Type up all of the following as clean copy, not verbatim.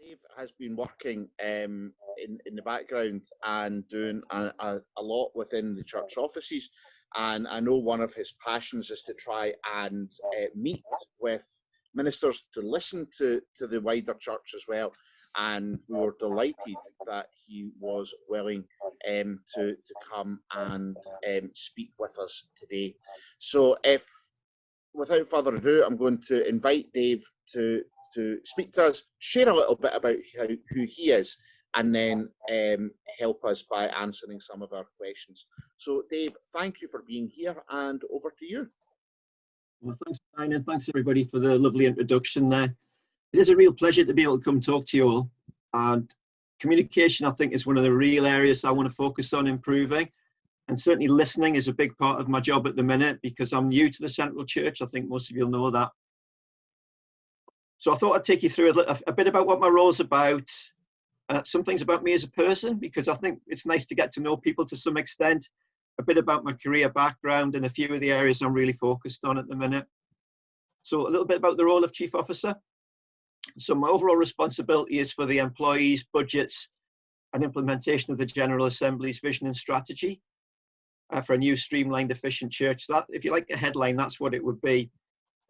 Dave has been working in the background and doing a lot within the church offices. And I know one of his passions is to try and meet with ministers to listen to the wider church as well. And we were delighted that he was willing to come and speak with us today. So without further ado, I'm going to invite Dave to speak to us, share a little bit about who he is, and then help us by answering some of our questions. So, Dave, thank you for being here, and over to you. Well, thanks, Brian, and thanks everybody for the lovely introduction there. It is a real pleasure to be able to come talk to you all. And communication, I think, is one of the real areas I want to focus on improving. And certainly listening is a big part of my job at the minute because I'm new to the Central Church. I think most of you will know that. So I thought I'd take you through a bit about what my role's about, some things about me as a person, because I think it's nice to get to know people to some extent, a bit about my career background and a few of the areas I'm really focused on at the minute. So a little bit about the role of Chief Officer. So my overall responsibility is for the employees, budgets, and implementation of the General Assembly's vision and strategy for a new streamlined, efficient church. That, if you like a headline, that's what it would be.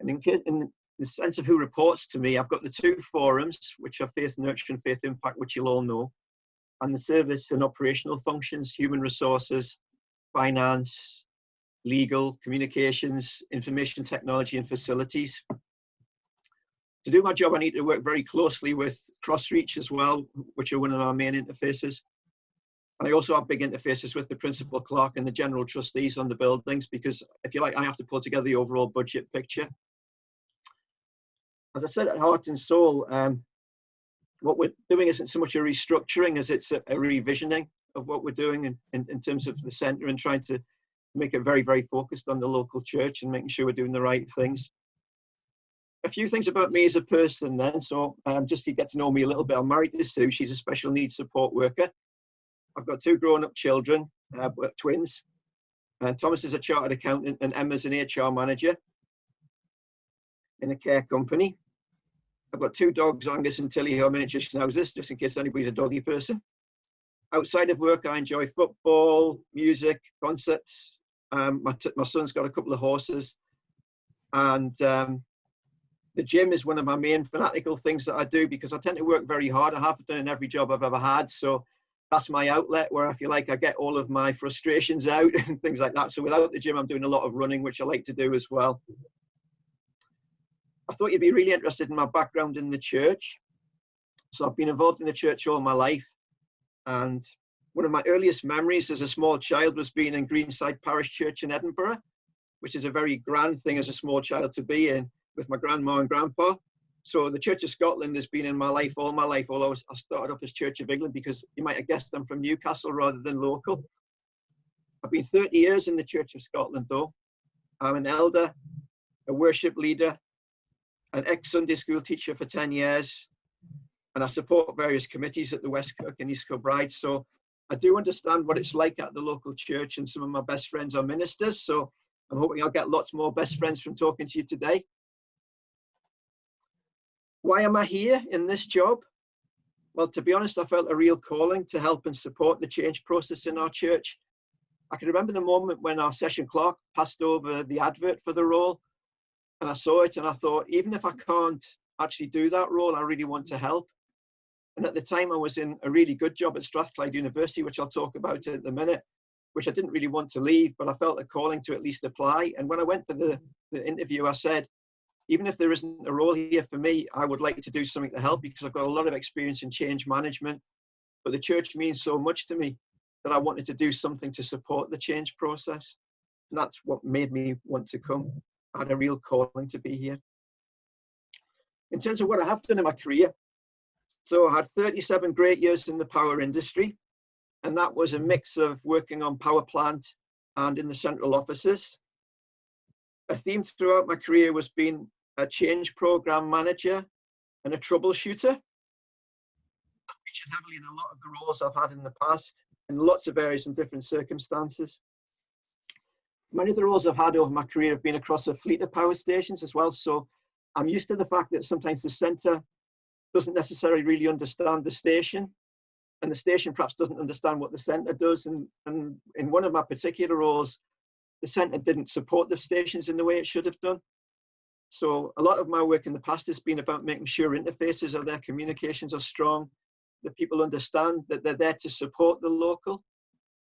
And in the sense of who reports to me, I've got the two forums, which are Faith Nurture and Faith Impact, which you'll all know, and the service and operational functions, human resources, finance, legal, communications, information technology, and facilities. To do my job, I need to work very closely with Crossreach as well, which are one of our main interfaces. And I also have big interfaces with the principal clerk and the general trustees on the buildings, because if you like, I have to pull together the overall budget picture. As I said, at heart and soul, what we're doing isn't so much a restructuring as it's a revisioning of what we're doing in terms of the centre, and trying to make it very, very focused on the local church and making sure we're doing the right things. A few things about me as a person then. So just to get to know me a little bit, I'm married to Sue. She's a special needs support worker. I've got two grown-up children, twins. Thomas is a chartered accountant and Emma's an HR manager in a care company. I've got two dogs, Angus and Tilly, who are miniature schnauzers, just in case anybody's a doggy person. Outside of work, I enjoy football, music, concerts. My son's got a couple of horses. And the gym is one of my main fanatical things that I do, because I tend to work very hard. I have done in every job I've ever had. So that's my outlet where I feel like I get all of my frustrations out and things like that. So without the gym, I'm doing a lot of running, which I like to do as well. I thought you'd be really interested in my background in the church. So I've been involved in the church all my life. And one of my earliest memories as a small child was being in Greenside Parish Church in Edinburgh, which is a very grand thing as a small child to be in, with my grandma and grandpa. So the Church of Scotland has been in my life all my life, although I started off as Church of England because you might have guessed I'm from Newcastle rather than local. I've been 30 years in the Church of Scotland though. I'm an elder, a worship leader, an ex-Sunday school teacher for 10 years, and I support various committees at the West Kirk and East Kilbride. So I do understand what it's like at the local church, and some of my best friends are ministers. So I'm hoping I'll get lots more best friends from talking to you today. Why am I here in this job? Well, to be honest, I felt a real calling to help and support the change process in our church. I can remember the moment when our session clerk passed over the advert for the role, and I saw it and I thought, even if I can't actually do that role, I really want to help. And at the time I was in a really good job at Strathclyde University, which I'll talk about in a minute, which I didn't really want to leave, but I felt a calling to at least apply. And when I went for the interview, I said, even if there isn't a role here for me, I would like to do something to help, because I've got a lot of experience in change management, but the church means so much to me that I wanted to do something to support the change process. And that's what made me want to come. I had a real calling to be here. In terms of what I have done in my career, so I had 37 great years in the power industry, and that was a mix of working on power plant and in the central offices. A theme throughout my career was being a change program manager and a troubleshooter. I've featured heavily in a lot of the roles I've had in the past, in lots of areas and different circumstances. Many of the roles I've had over my career have been across a fleet of power stations as well, so I'm used to the fact that sometimes the centre doesn't necessarily really understand the station, and the station perhaps doesn't understand what the centre does. And in one of my particular roles, the centre didn't support the stations in the way it should have done. So a lot of my work in the past has been about making sure interfaces are there, communications are strong, that people understand that they're there to support the local.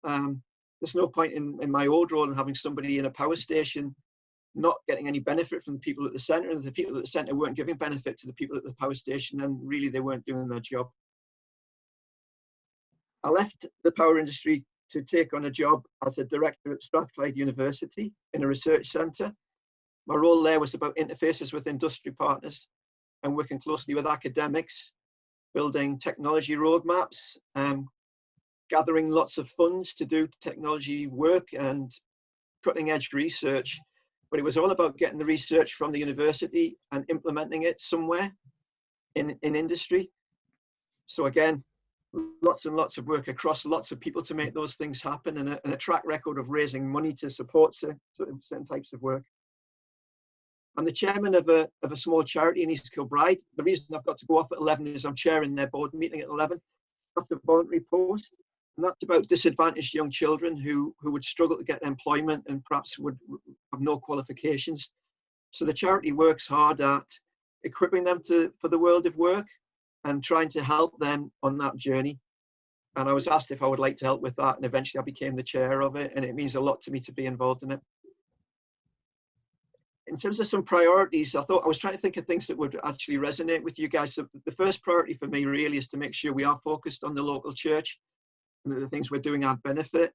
There's no point in my old role in having somebody in a power station not getting any benefit from the people at the centre, and the people at the centre weren't giving benefit to the people at the power station, and really they weren't doing their job. I left the power industry to take on a job as a director at Strathclyde University in a research centre. My role there was about interfaces with industry partners and working closely with academics, building technology roadmaps, gathering lots of funds to do technology work and cutting edge research. But it was all about getting the research from the university and implementing it somewhere in industry. So again, lots and lots of work across lots of people to make those things happen, and a track record of raising money to support certain types of work. I'm the chairman of a small charity in East Kilbride. The reason I've got to go off at 11 is I'm chairing their board meeting at 11. That's a voluntary post, and that's about disadvantaged young children who would struggle to get employment and perhaps would have no qualifications. So the charity works hard at equipping them for the world of work and trying to help them on that journey. And I was asked if I would like to help with that, and eventually I became the chair of it, and it means a lot to me to be involved in it. In terms of some priorities, I was trying to think of things that would actually resonate with you guys. So the first priority for me really is to make sure we are focused on the local church and the things we're doing our benefit.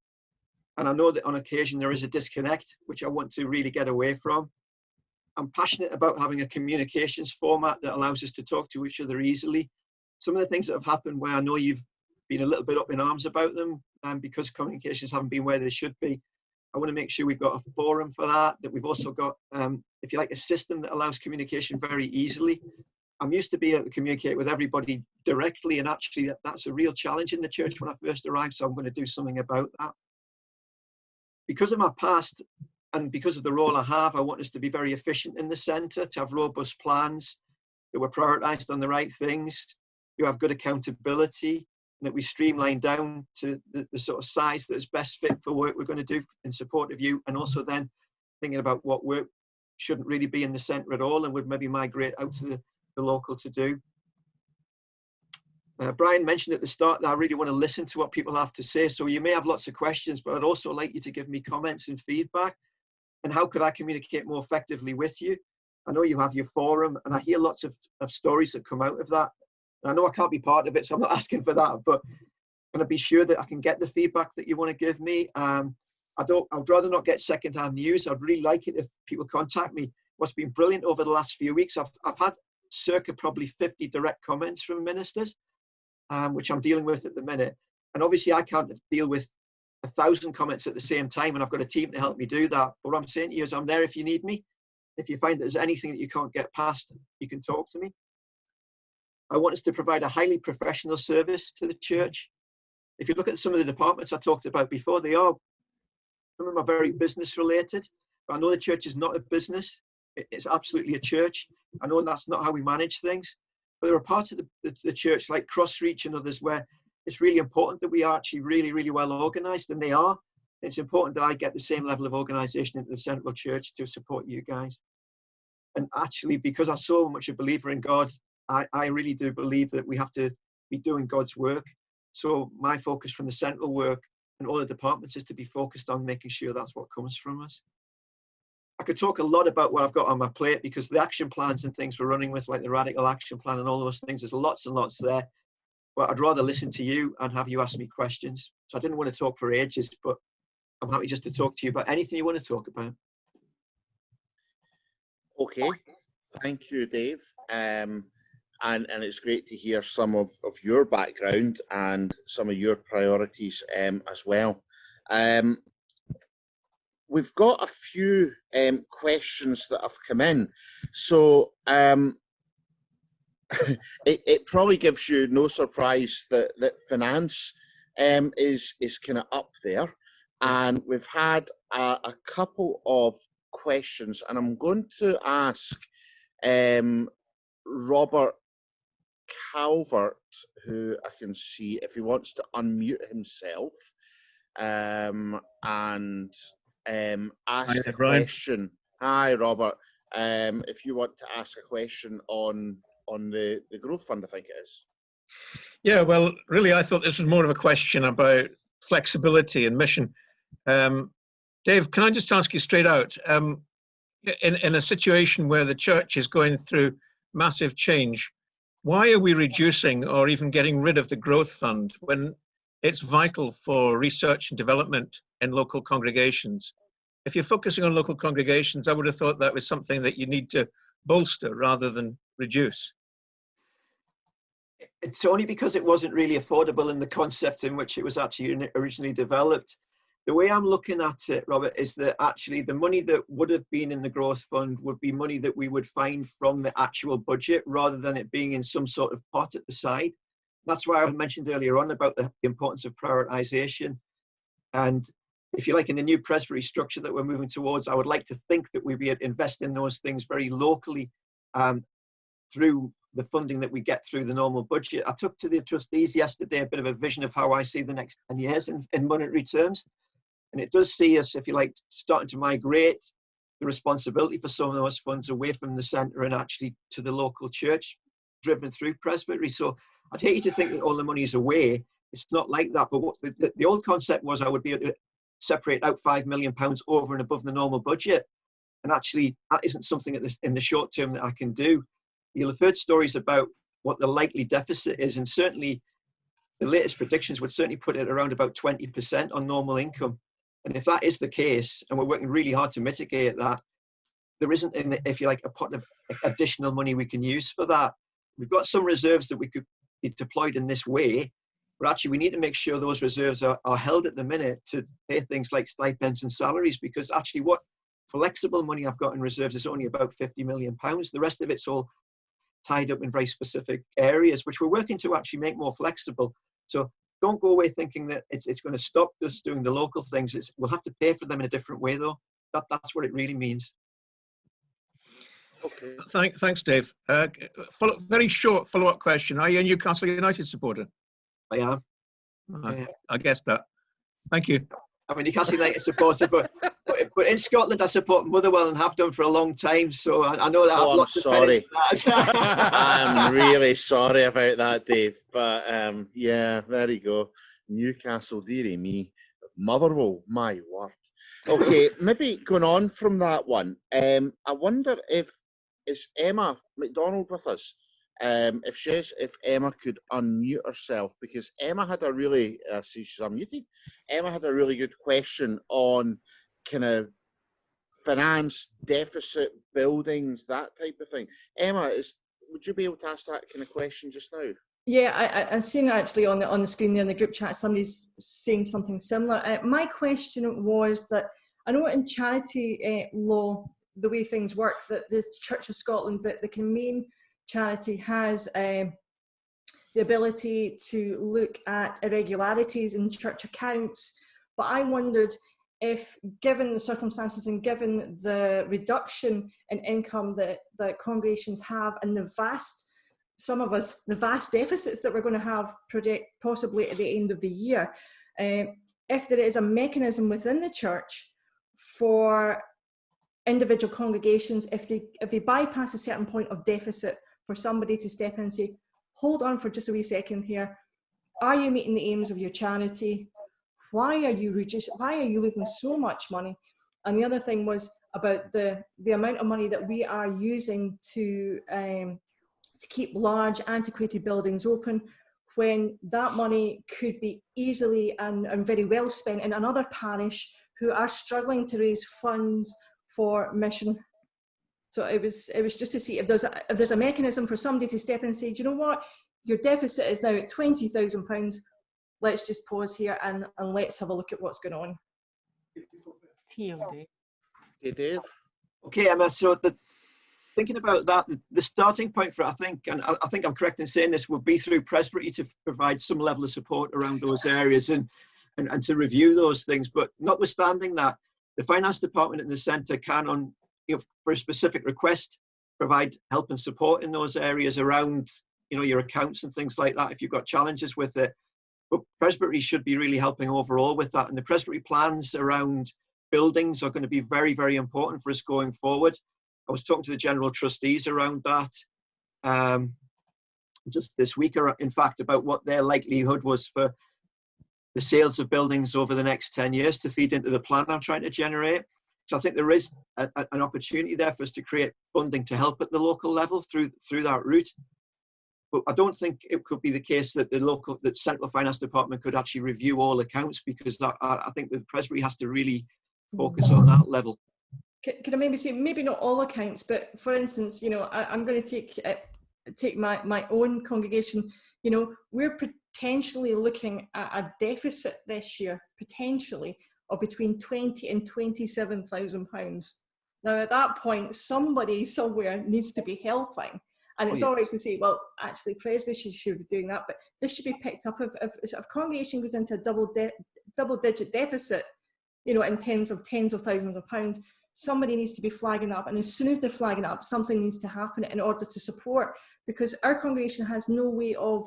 And I know that on occasion there is a disconnect, which I want to really get away from. I'm passionate about having a communications format that allows us to talk to each other easily. Some of the things that have happened where I know you've been a little bit up in arms about them, because communications haven't been where they should be. I want to make sure we've got a forum for that we've also got, if you like, a system that allows communication very easily. I'm used to being able to communicate with everybody directly, and actually that's a real challenge in the church when I first arrived, so I'm going to do something about that. Because of my past and because of the role I have, I want us to be very efficient in the centre, to have robust plans, that we're prioritised on the right things, you have good accountability, that we streamline down to the sort of size that is best fit for work we're going to do in support of you, and also then thinking about what work shouldn't really be in the centre at all and would maybe migrate out to the local to do. Brian mentioned at the start that I really want to listen to what people have to say, so you may have lots of questions, but I'd also like you to give me comments and feedback, and how could I communicate more effectively with you. I know you have your forum, and I hear lots of stories that come out of that. I know I can't be part of it, so I'm not asking for that, but I'm going to be sure that I can get the feedback that you want to give me. I'd rather not get secondhand news. I'd really like it if people contact me. What's been brilliant over the last few weeks, I've had circa probably 50 direct comments from ministers, which I'm dealing with at the minute. And obviously I can't deal with 1,000 comments at the same time, and I've got a team to help me do that. But what I'm saying to you is I'm there if you need me. If you find there's anything that you can't get past, you can talk to me. I want us to provide a highly professional service to the church. If you look at some of the departments I talked about before, some of them are very business related. But I know the church is not a business. It's absolutely a church. I know that's not how we manage things. But there are parts of the church like Crossreach and others where it's really important that we are actually really, really well organised, and they are. It's important that I get the same level of organisation into the central church to support you guys. And actually, because I'm so much a believer in God, I really do believe that we have to be doing God's work. So my focus from the central work and all the departments is to be focused on making sure that's what comes from us. I could talk a lot about what I've got on my plate, because the action plans and things we're running with, like the Radical Action Plan and all those things, there's lots and lots there. But I'd rather listen to you and have you ask me questions. So I didn't want to talk for ages, but I'm happy just to talk to you about anything you want to talk about. Okay, thank you, Dave. And it's great to hear some of your background and some of your priorities as well. We've got a few questions that have come in. So it probably gives you no surprise that finance is kind of up there. And we've had a couple of questions, and I'm going to ask Robert Calvert, who I can see if he wants to unmute himself and ask a question. Hi, Robert. If you want to ask a question on the growth fund, I think it is. Yeah, well, really, I thought this was more of a question about flexibility and mission. Dave, can I just ask you straight out, in a situation where the church is going through massive change, why are we reducing or even getting rid of the growth fund when it's vital for research and development in local congregations? If you're focusing on local congregations, I would have thought that was something that you need to bolster rather than reduce. It's only because it wasn't really affordable in the concept in which it was actually originally developed. The way I'm looking at it, Robert, is that actually the money that would have been in the growth fund would be money that we would find from the actual budget rather than it being in some sort of pot at the side. That's why I mentioned earlier on about the importance of prioritization. And if you like, in the new presbytery structure that we're moving towards, I would like to think that we'd be able to invest in those things very locally through the funding that we get through the normal budget. I took to the trustees yesterday a bit of a vision of how I see the next 10 years in monetary terms. And it does see us, if you like, starting to migrate the responsibility for some of those funds away from the centre and actually to the local church, driven through presbytery. So I'd hate you to think that all the money is away. It's not like that. But what the old concept was, I would be able to separate out £5 million over and above the normal budget. And actually, that isn't something in the short term that I can do. You'll have heard stories about what the likely deficit is, and certainly the latest predictions would certainly put it around about 20% on normal income. And if that is the case, and we're working really hard to mitigate that, there isn't, if you like, a pot of additional money we can use for that. We've got some reserves that we could be deployed in this way, but actually we need to make sure those reserves are held at the minute to pay things like stipends and salaries, because actually what flexible money I've got in reserves is only about £50 million. The rest of it's all tied up in very specific areas, which we're working to actually make more flexible. So don't go away thinking that it's going to stop us doing the local things. We'll have to pay for them in a different way, though. That's what it really means. Okay. Thanks, Dave. Very short follow-up question. Are you a Newcastle United supporter? I am. I guessed that. Thank you. I'm a Newcastle United supporter, but in Scotland I support Motherwell and have done for a long time, so I know that I have lots of pennies for that. I'm really sorry about that, Dave. But yeah, there you go. Newcastle, dearie me. Motherwell, my word. Okay, maybe going on from that one, I wonder if is Emma McDonald with us? If Emma could unmute herself, because Emma had a really, she's unmuted. Emma had a really good question on kind of finance, deficit, buildings, that type of thing. Emma, would you be able to ask that kind of question just now? Yeah, I've seen actually on the screen there in the group chat, somebody's saying something similar. My question was that I know in charity law, the way things work, that the Church of Scotland, that the main charity has the ability to look at irregularities in church accounts. But I wondered if, given the circumstances and given the reduction in income that congregations have and the vast deficits that we're going to have possibly at the end of the year, if there is a mechanism within the church for individual congregations, if they bypass a certain point of deficit, for somebody to step in and say, hold on for just a wee second here. Are you meeting the aims of your charity? Why are you losing so much money? And the other thing was about the amount of money that we are using to keep large antiquated buildings open, when that money could be easily and very well spent in another parish who are struggling to raise funds for mission. So it was just to see if there's a mechanism for somebody to step in and say, do you know what, your deficit is now at £20,000. Let's just pause here and let's have a look at what's going on. Okay, Dave. Okay, Emma. So thinking about that, the starting point for it, I think I'm correct in saying this, would be through presbytery to provide some level of support around those areas and to review those things. But notwithstanding that, the finance department in the centre can, for a specific request, provide help and support in those areas around, you know, your accounts and things like that if you've got challenges with it. But Presbytery should be really helping overall with that. And the Presbytery plans around buildings are going to be very, very important for us going forward. I was talking to the general trustees around that just this week, in fact, about what their likelihood was for the sales of buildings over the next 10 years to feed into the plan I'm trying to generate. So I think there is an opportunity there for us to create funding to help at the local level through that route. But I don't think it could be the case that that Central Finance Department could actually review all accounts, because I think the Presbytery has to really focus on that level. Can I maybe say, maybe not all accounts, but for instance, you know, I'm going to take my own congregation. You know, we're potentially looking at a deficit this year, potentially, of between 20 and 27,000 pounds. Now, at that point, somebody somewhere needs to be helping. And it's all right to say, well, actually, Presbytery should be doing that, but this should be picked up if congregation goes into a double-digit deficit, you know, in terms of tens of thousands of pounds. Somebody needs to be flagging up, and as soon as they're flagging up, something needs to happen in order to support, because our congregation has no way of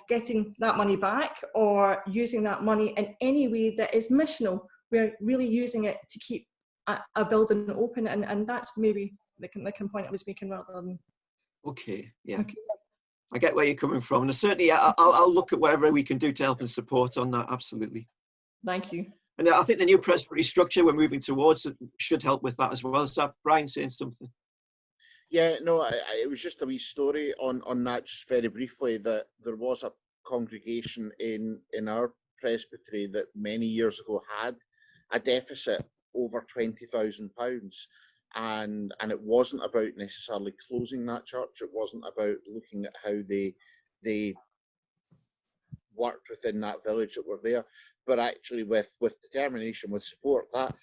getting that money back or using that money in any way that is missional. We're really using it to keep a building open, and that's maybe the point I was making rather than. Okay, yeah. Okay. I get where you're coming from, and certainly I'll look at whatever we can do to help and support on that. Absolutely. Thank you. And I think the new Presbytery structure we're moving towards should help with that as well. Is that Brian saying something? Yeah, no, it was just a wee story on that, just very briefly, that there was a congregation in our presbytery that many years ago had a deficit over £20,000, and it wasn't about necessarily closing that church. It wasn't about looking at how they worked within that village that were there, but actually with determination, with support, that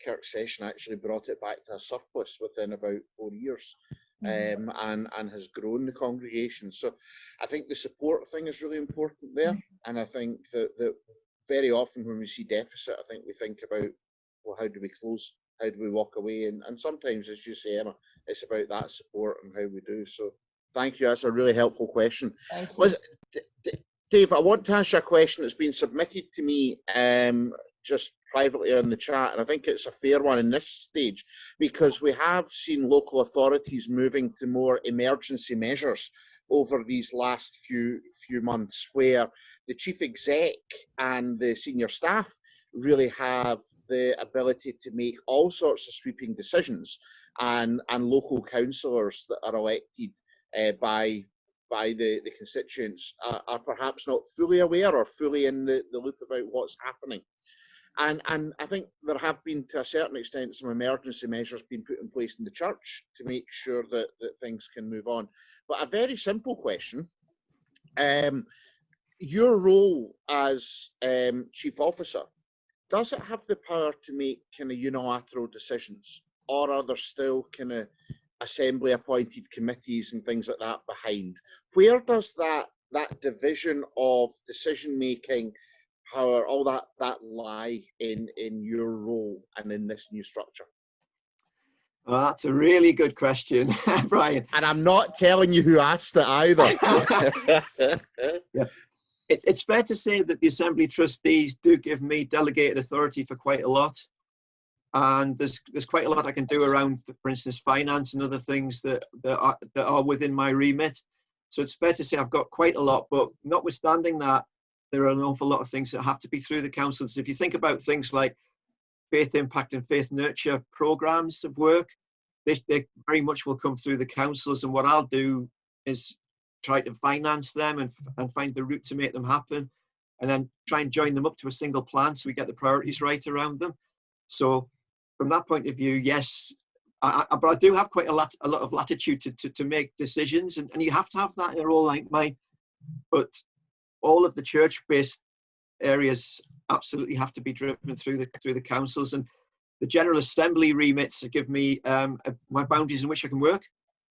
Kirk session actually brought it back to a surplus within about 4 years, and has grown the congregation. So I think the support thing is really important there, and I think that very often when we see deficit, I think we think about, well, how do we close? How do we walk away? And sometimes, as you say, Emma, it's about that support and how we do. So thank you. That's a really helpful question. Thank you. Dave, I want to ask you a question that's been submitted to me just privately on the chat, and I think it's a fair one in this stage, because we have seen local authorities moving to more emergency measures over these last few months, where the chief exec and the senior staff really have the ability to make all sorts of sweeping decisions, and local councillors that are elected by the constituents are perhaps not fully aware or fully in the loop about what's happening. And I think there have been, to a certain extent, some emergency measures being put in place in the church to make sure that things can move on. But a very simple question, your role as chief officer, does it have the power to make kind of unilateral decisions, or are there still kind of assembly appointed committees and things like that behind? Where does that division of decision making power, all that lie in your role and in this new structure? Well, that's a really good question, Brian. And I'm not telling you who asked it either. Yeah. It's fair to say that the Assembly trustees do give me delegated authority for quite a lot. And there's quite a lot I can do around, for instance, finance and other things that are within my remit. So it's fair to say I've got quite a lot, but notwithstanding that, there are an awful lot of things that have to be through the councils. If you think about things like faith impact and faith nurture programs of work, they very much will come through the councils. And what I'll do is try to finance them and find the route to make them happen, and then try and join them up to a single plan so we get the priorities right around them. So from that point of view, yes, but I do have quite a lot of latitude to make decisions, and you have to have that in a role like mine. But all of the church-based areas absolutely have to be driven through the councils, and the General Assembly remits give me my boundaries in which I can work.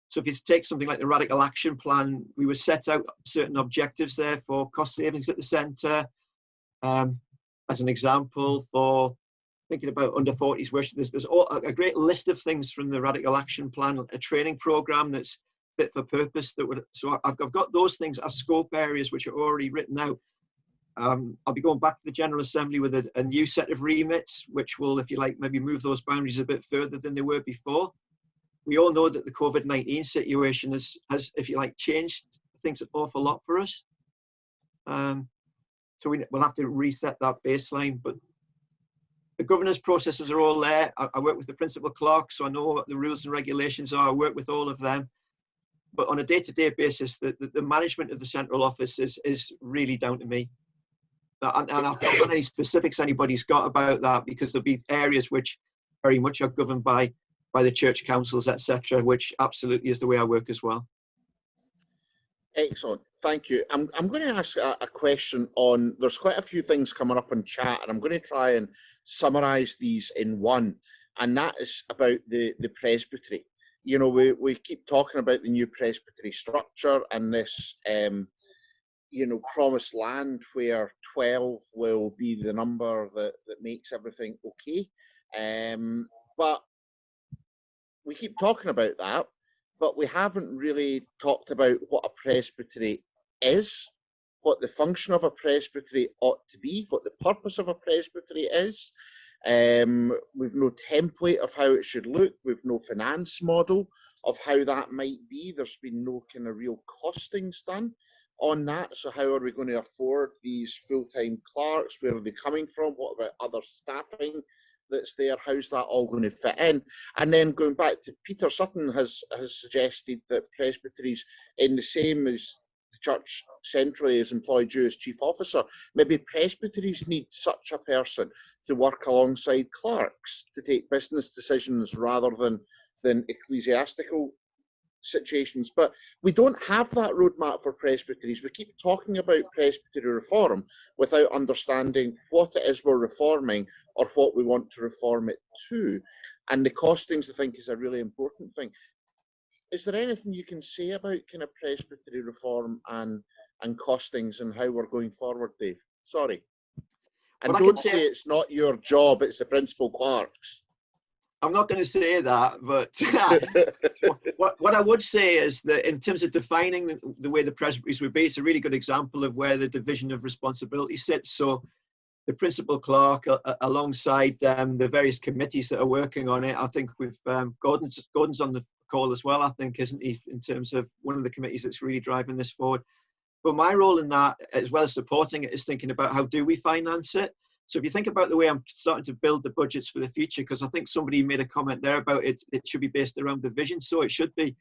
So if you take something like the Radical Action Plan, we would set out certain objectives there for cost savings at the centre. As an example, for thinking about under 40s worship, there's a great list of things from the Radical Action Plan, a training programme that's fit for purpose that would, so I've got those things as scope areas which are already written out. I'll be going back to the General Assembly with a new set of remits, which will, if you like, maybe move those boundaries a bit further than they were before. We all know that the COVID-19 situation has, if you like, changed things an awful lot for us. So we'll have to reset that baseline, but the governance processes are all there. I work with the principal clerk, so I know what the rules and regulations are. I work with all of them. But on a day-to-day basis, the management of the central office is really down to me. And I don't know any specifics anybody's got about that, because there'll be areas which very much are governed by the church councils, etc., which absolutely is the way I work as well. Excellent, thank you. I'm going to ask a question on, there's quite a few things coming up in chat, and I'm going to try and summarise these in one, and that is about the presbytery. You know, we keep talking about the new presbytery structure and this, you know, promised land where 12 will be the number that makes everything okay. But we keep talking about that, but we haven't really talked about what a presbytery is, what the function of a presbytery ought to be, what the purpose of a presbytery is. We've no template of how it should look. We've no finance model of how that might be. There's been no kind of real costings done on that. So how are we going to afford these full-time clerks? Where are they coming from? What about other staffing that's there? How's that all going to fit in? And then going back to Peter Sutton has suggested that presbyteries, in the same as the church centrally is employed you as chief officer, maybe presbyteries need such a person to work alongside clerks to take business decisions rather than ecclesiastical situations. But we don't have that roadmap for presbyteries. We keep talking about presbytery reform without understanding what it is we're reforming or what we want to reform it to. And the costings, I think, is a really important thing. Is there anything you can say about kind of presbytery reform and costings and how we're going forward, Dave? Sorry. And well, don't say it's not your job, it's the principal clerk's. I'm not going to say that, but what I would say is that in terms of defining the way the presbyteries would be, it's a really good example of where the division of responsibility sits. So the principal clerk, alongside the various committees that are working on it, I think we've Gordon's on the call as well, I think, isn't he, in terms of one of the committees that's really driving this forward. But my role in that, as well as supporting it, is thinking about how do we finance it. So if you think about the way I'm starting to build the budgets for the future, because I think somebody made a comment there about it should be based around the vision, so it should be.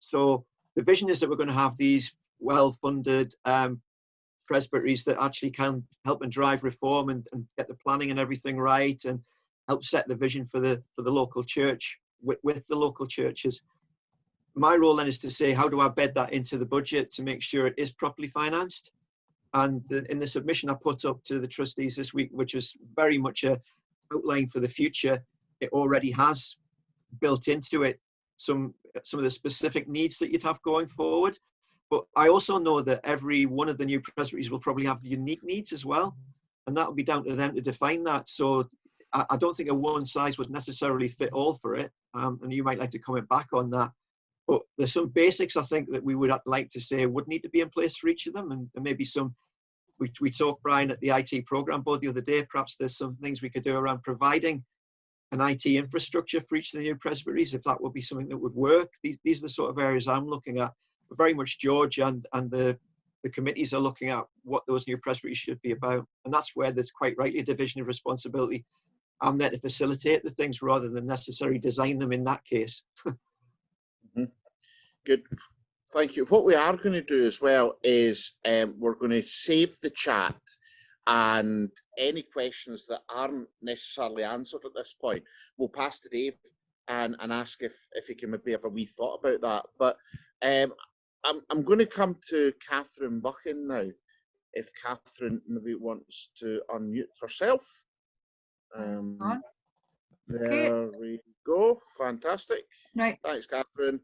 So the vision is that we're going to have these well-funded presbyteries that actually can help and drive reform and get the planning and everything right, and help set the vision for the local church with the local churches. My role then is to say, how do I bed that into the budget to make sure it is properly financed? And in the submission I put up to the trustees this week, which is very much a outline for the future, it already has built into it some of the specific needs that you'd have going forward. But I also know that every one of the new presbyteries will probably have unique needs as well, and that will be down to them to define that. So I don't think a one size would necessarily fit all for it, and you might like to comment back on that. But there's some basics, I think, that we would like to say would need to be in place for each of them. And maybe some, we talked, Brian, at the IT program board the other day, perhaps there's some things we could do around providing an IT infrastructure for each of the new presbyteries, if that would be something that would work. These are the sort of areas I'm looking at. But very much George and the committees are looking at what those new presbyteries should be about. And that's where there's quite rightly a division of responsibility. I'm there to facilitate the things rather than necessarily design them in that case. Good, thank you. What we are going to do as well is we're going to save the chat, and any questions that aren't necessarily answered at this point, we'll pass to Dave and ask if he can maybe have a wee thought about that. But I'm going to come to Catherine Buchan now, if Catherine maybe wants to unmute herself. There we go. Fantastic. Right. Thanks, Catherine.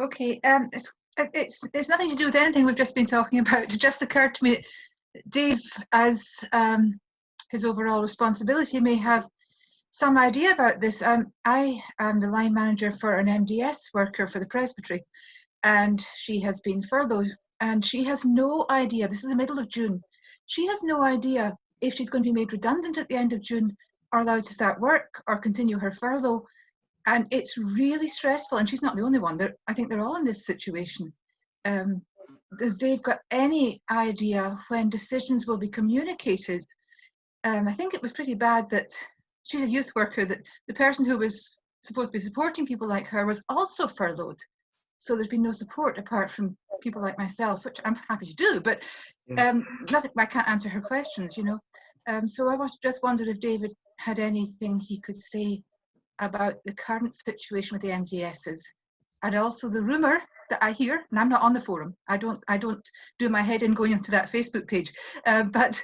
Okay. It's nothing to do with anything we've just been talking about. It just occurred to me that Dave, as his overall responsibility, may have some idea about this. I am the line manager for an MDS worker for the presbytery, and she has been furloughed, and she has no idea, this is the middle of June, she has no idea if she's going to be made redundant at the end of June or allowed to start work or continue her furlough. And it's really stressful, and she's not the only one. I think they're all in this situation. Has Dave got any idea when decisions will be communicated? I think it was pretty bad that she's a youth worker, that the person who was supposed to be supporting people like her was also furloughed. So there's been no support apart from people like myself, which I'm happy to do, but nothing, I can't answer her questions, you know. So I just wondered if David had anything he could say about the current situation with the MDSs, and also the rumour that I hear, and I'm not on the forum, I don't do my head in going into that Facebook page, but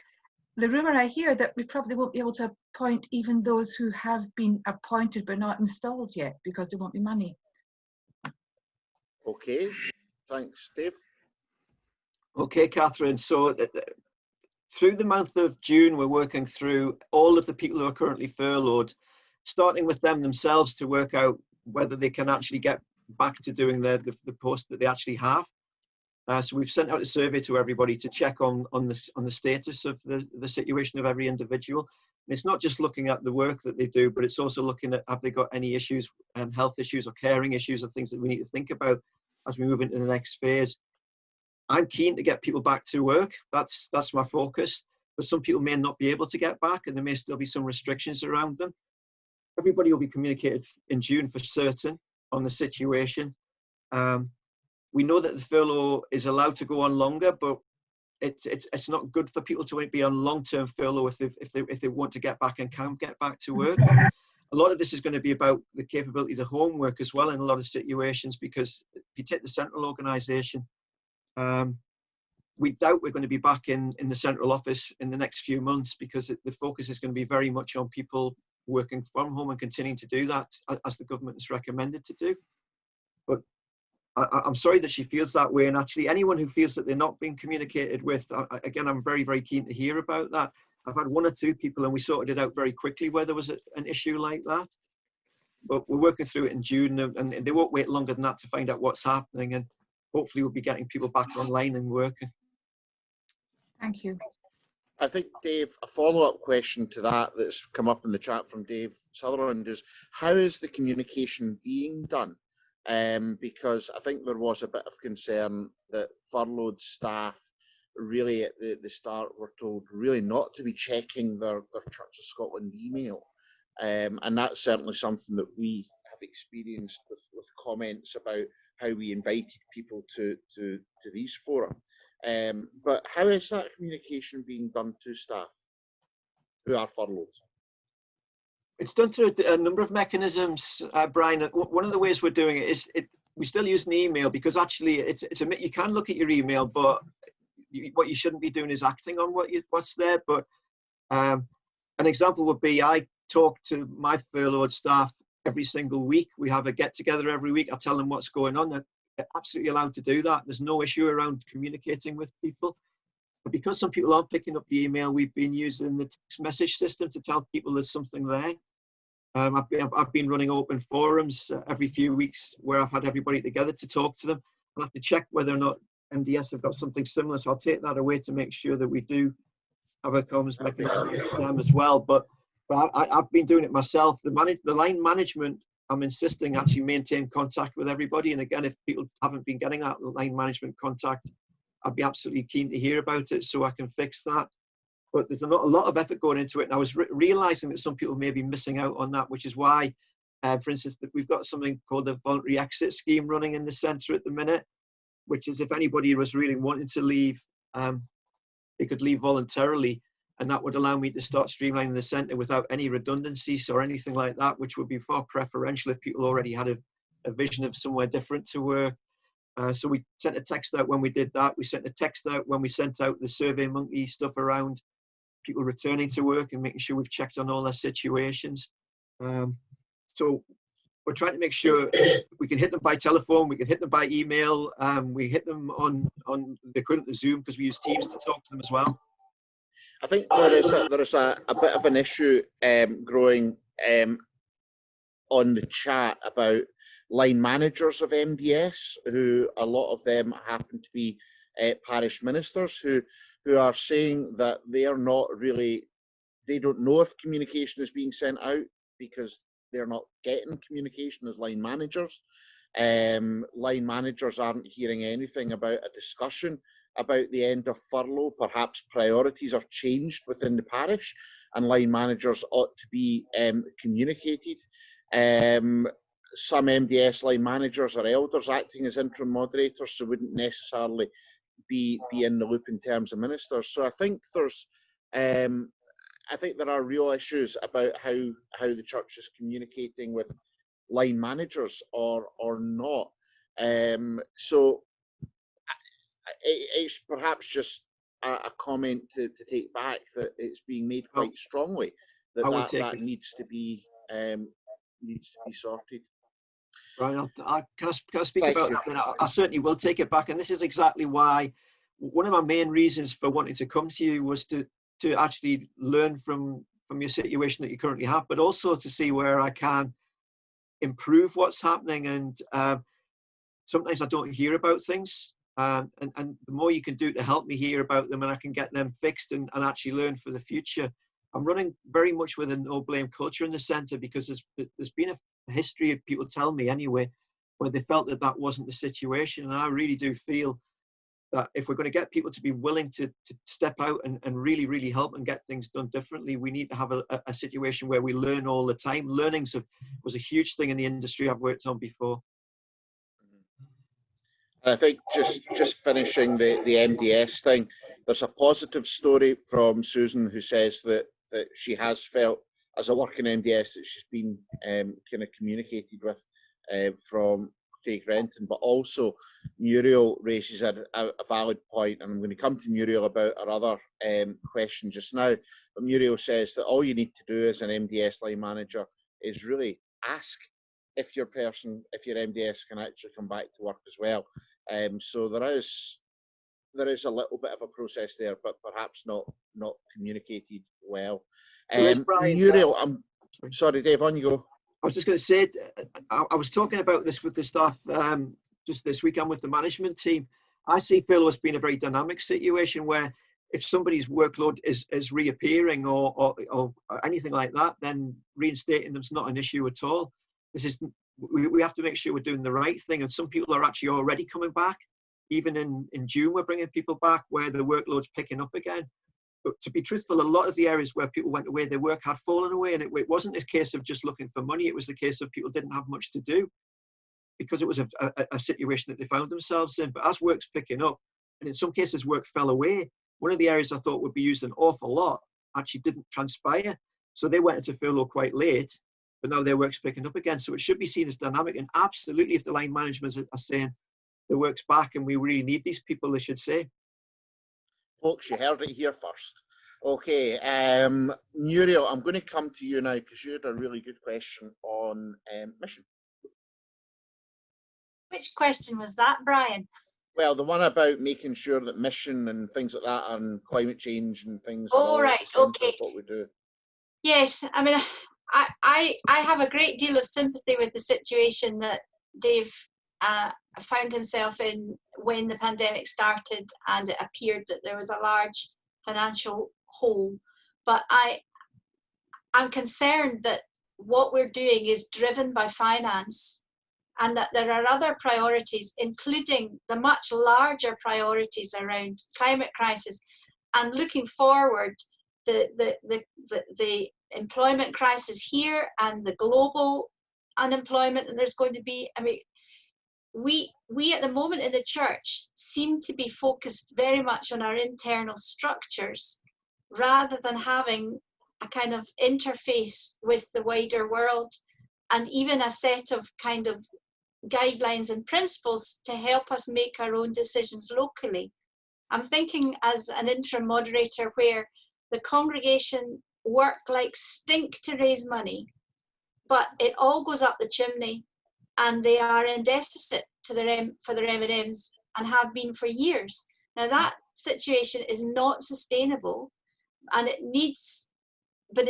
the rumour I hear that we probably won't be able to appoint even those who have been appointed but not installed yet because there won't be money. Okay, thanks, Dave. Okay, Catherine. So through the month of June, we're working through all of the people who are currently furloughed, starting with them themselves to work out whether they can actually get back to doing the post that they actually have. So we've sent out a survey to everybody to check on the status of the situation of every individual. And it's not just looking at the work that they do, but it's also looking at, have they got any issues, health issues or caring issues, or things that we need to think about as we move into the next phase. I'm keen to get people back to work. That's my focus. But some people may not be able to get back, and there may still be some restrictions around them. Everybody will be communicated in June for certain on the situation. We know that the furlough is allowed to go on longer, but it's not good for people to be on long-term furlough if they want to get back and can get back to work. A lot of this is going to be about the capability to home work as well in a lot of situations, because if you take the central organisation, we doubt we're going to be back in the central office in the next few months, because the focus is going to be very much on people working from home and continuing to do that as the government has recommended to do. But I'm sorry that she feels that way, and actually anyone who feels that they're not being communicated with, again, I'm very, very keen to hear about that. I've had one or two people, and we sorted it out very quickly where there was an issue like that. But we're working through it in June, and they won't wait longer than that to find out what's happening, and hopefully we'll be getting people back online and working. Thank you. I think, Dave, a follow-up question to that that's come up in the chat from Dave Sutherland is, how is the communication being done? Because I think there was a bit of concern that furloughed staff really at the start were told really not to be checking their Church of Scotland email. And that's certainly something that we have experienced with comments about how we invited people to these forums. But how is that communication being done to staff who are furloughed? It's done through a number of mechanisms, Brian. One of the ways we're doing it is we still use an email, because actually you can look at your email, but what you shouldn't be doing is acting on what's there. But an example would be, I talk to my furloughed staff every single week. We have a get together every week. I tell them what's going on. They're absolutely allowed to do that. There's no issue around communicating with people. But because some people aren't picking up the email, we've been using the text message system to tell people there's something there. I've been running open forums every few weeks where I've had everybody together to talk to them. I'll have to check whether or not MDS have got something similar, so I'll take that away to make sure that we do have a comms mechanism to them as well. But I've been doing it myself. The line management, I'm insisting actually maintain contact with everybody. And again, if people haven't been getting that line management contact, I'd be absolutely keen to hear about it so I can fix that. But there's not a lot of effort going into it. And I was realizing that some people may be missing out on that, which is why, for instance, we've got something called the voluntary exit scheme running in the centre at the minute, which is if anybody was really wanting to leave, they could leave voluntarily. And that would allow me to start streamlining the centre without any redundancies or anything like that, which would be far preferential if people already had a vision of somewhere different to work. So we sent a text out when we did that. We sent a text out when we sent out the SurveyMonkey stuff around people returning to work and making sure we've checked on all their situations. So we're trying to make sure we can hit them by telephone, we can hit them by email, we hit them on the equivalent of Zoom, because we use Teams to talk to them as well. I think there is a bit of an issue growing on the chat about line managers of MDS, who a lot of them happen to be parish ministers, who are saying that they are not really, they don't know if communication is being sent out because they're not getting communication as line managers. Line managers aren't hearing anything about a discussion about the end of furlough. Perhaps priorities are changed within the parish and line managers ought to be communicated. Some MDS line managers are elders acting as interim moderators, so wouldn't necessarily be in the loop in terms of ministers. So I think there's I think there are real issues about how the church is communicating with line managers or not. So it's perhaps just a comment to take back that it's being made quite strongly that needs to be sorted. Right, can I speak about that then? I certainly will take it back, and this is exactly why one of my main reasons for wanting to come to you was to actually learn from your situation that you currently have, but also to see where I can improve what's happening. And sometimes I don't hear about things, and the more you can do to help me hear about them and I can get them fixed and actually learn for the future. I'm running very much with a no blame culture in the centre, because there's been a history of people telling me anyway where they felt that wasn't the situation, and I really do feel that if we're going to get people to be willing to step out and really, really help and get things done differently, we need to have a situation where we learn all the time. Learning was a huge thing in the industry I've worked on before. I think just finishing the MDS thing, there's a positive story from Susan who says that she has felt as a working MDS that she's been kind of communicated with from Craig Renton, but also Muriel raises a valid point, and I'm going to come to Muriel about our other question just now. But Muriel says that all you need to do as an MDS line manager is really ask if your MDS can actually come back to work as well. So there is a little bit of a process there, but perhaps not communicated well. Muriel, I'm sorry, Dave, on you go. I was just going to say, I was talking about this with the staff just this weekend with the management team. I see furlough as being a very dynamic situation where if somebody's workload is reappearing or anything like that, then reinstating them's not an issue at all. We have to make sure we're doing the right thing, and some people are actually already coming back. Even in June, we're bringing people back where the workload's picking up again. But to be truthful, a lot of the areas where people went away, their work had fallen away, and it wasn't a case of just looking for money. It was the case of people didn't have much to do because it was a situation that they found themselves in. But as work's picking up, and in some cases work fell away, one of the areas I thought would be used an awful lot actually didn't transpire. So they went into furlough quite late, but now their work's picking up again. So it should be seen as dynamic. And absolutely, if the line management are saying the work's back and we really need these people, they should say. Folks, you heard it here first. Okay, Muriel, I'm going to come to you now because you had a really good question on mission. Which question was that, Brian? Well, the one about making sure that mission and things like that and climate change and things. Oh, right, okay. What we do. Yes, I mean, I have a great deal of sympathy with the situation that Dave found himself in when the pandemic started and it appeared that there was a large financial hole. But I'm concerned that what we're doing is driven by finance and that there are other priorities, including the much larger priorities around climate crisis and looking forward, the employment crisis here and the global unemployment that there's going to be. I mean, we at the moment in the church seem to be focused very much on our internal structures rather than having a kind of interface with the wider world and even a set of kind of guidelines and principles to help us make our own decisions locally. I'm thinking as an interim moderator where the congregation work like stink to raise money, but it all goes up the chimney and they are in deficit for their M&Ms and have been for years. Now that situation is not sustainable and it needs, but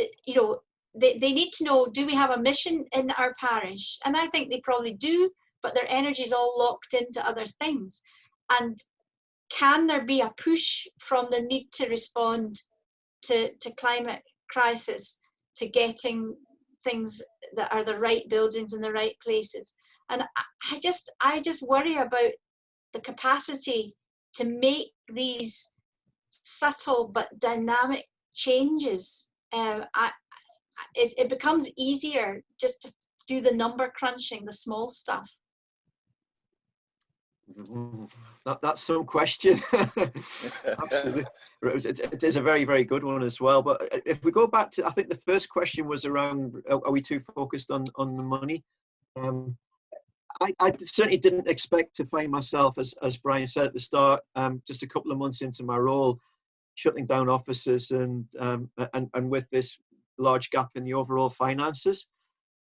they need to know, do we have a mission in our parish? And I think they probably do, but their energy is all locked into other things. And can there be a push from the need to respond to climate crisis, to getting things that are the right buildings in the right places? And I just worry about the capacity to make these subtle but dynamic changes. It becomes easier just to do the number crunching, the small stuff. That's some question. Absolutely. It is a very, very good one as well. But if we go back to, I think the first question was around, are we too focused on the money? I certainly didn't expect to find myself, as Brian said at the start, just a couple of months into my role, shutting down offices and with this large gap in the overall finances.